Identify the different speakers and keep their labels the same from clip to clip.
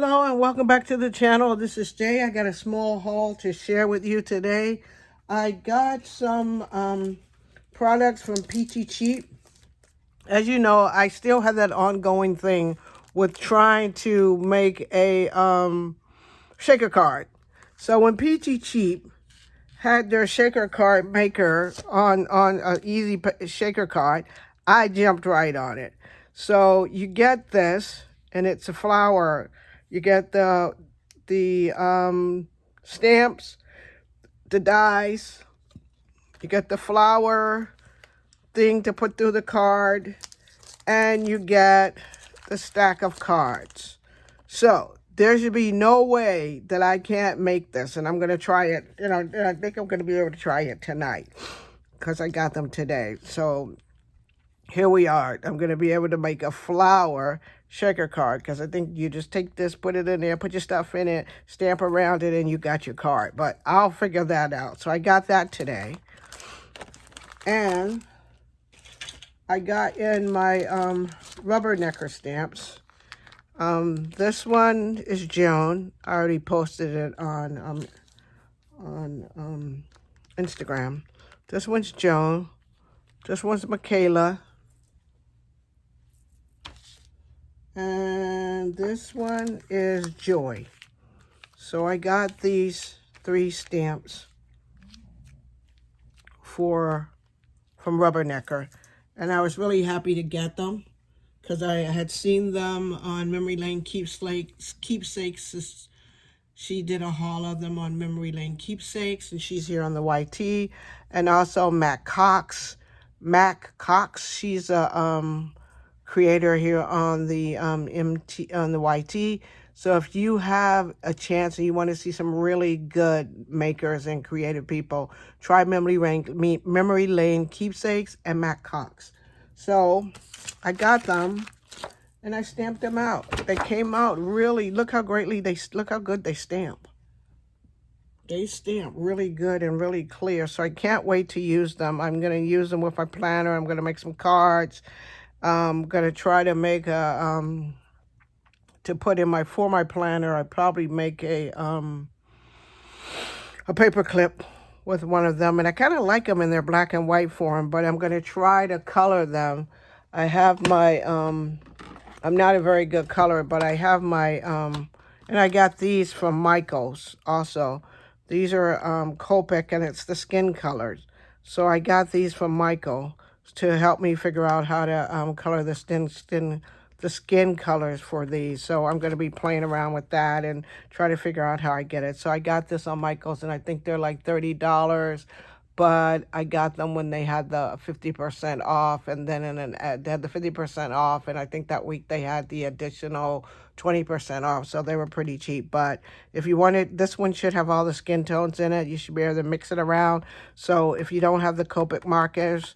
Speaker 1: Hello and welcome back to the channel. This is Jay. I got a small haul to share with you today. I got some products from Peachy Cheap. As you know, I still have that ongoing thing with trying to make a shaker card. So when Peachy Cheap had their shaker card maker on an easy shaker card, I jumped right on it. So you get this, and it's a flower. You get the stamps, the dies. You get the flower thing to put through the card, and you get the stack of cards. So there should be no way that I can't make this, and I'm going to try it. I think I'm going to be able to try it tonight because I got them today. So here we are. I'm going to be able to make a flower shaker card because I think you just take this, put it in there, put your stuff in it, stamp around it, and you got your card. But I'll figure that out. So I got that today. And I got in my Rubbernecker stamps. This one is Joan. I already posted it on Instagram. This one's Joan. This one's Makayla. And this one is Joy. So I got these 3 stamps from Rubbernecker. And I was really happy to get them because I had seen them on Memory Lane Keepsakes. She did a haul of them on Memory Lane Keepsakes, and she's here on the YT. And also Mac Cox. She's a creator here on the on the YT. So if you have a chance and you want to see some really good makers and creative people, try Memory Lane Keepsakes and Mac Cox. So I got them and I stamped them out. They came out really, look how good they stamp. They stamp really good and really clear. So I can't wait to use them. I'm going to use them with my planner. I'm going to make some cards. I'm going to try to make a, to put in for my planner, I probably make a paper clip with one of them. And I kind of like them in their black and white form, but I'm going to try to color them. I have my, I'm not a very good color, but I have my, and I got these from Michael's also. These are Copic, and it's the skin colors. So I got these from Michael to help me figure out how to color the skin colors for these. So I'm going to be playing around with that and try to figure out how I get it. So I got this on Michael's, and I think they're like $30, but I got them when they had the 50% off, and then they had the 50% off, and I think that week they had the additional 20% off, so they were pretty cheap. But if you want it, this one should have all the skin tones in it. You should be able to mix it around. So if you don't have the Copic markers,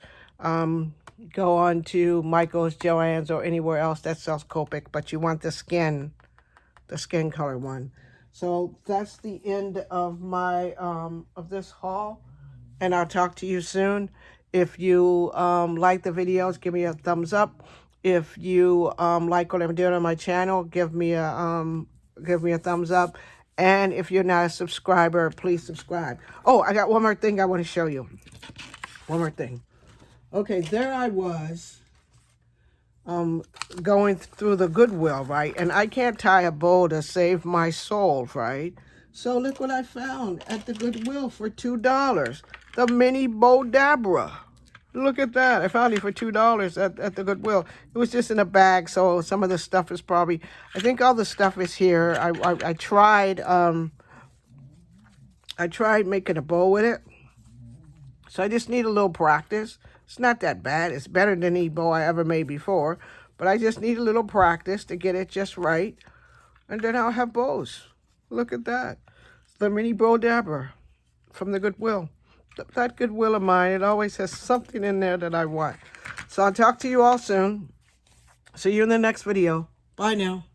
Speaker 1: go on to Michael's, Joann's, or anywhere else that sells Copic, but you want the skin color one. So that's the end of my of this haul, and I'll talk to you soon. If you like the videos, give me a thumbs up. If you like what I'm doing on my channel, give me a thumbs up. And if you're not a subscriber, please subscribe. Oh, I got one more thing I want to show you. One more thing. Okay, there I was going through the Goodwill, right? And I can't tie a bow to save my soul, right? So look what I found at the Goodwill for $2. The mini Bow Dabra. Look at that. I found it for $2 at the Goodwill. It was just in a bag, so some of the stuff is probably, I think all the stuff is here. I tried making a bow with it. So I just need a little practice. It's not that bad. It's better than any bow I ever made before. But I just need a little practice to get it just right. And then I'll have bows. Look at that. The mini Bow Dabra from the Goodwill. That Goodwill of mine, it always has something in there that I want. So I'll talk to you all soon. See you in the next video. Bye now.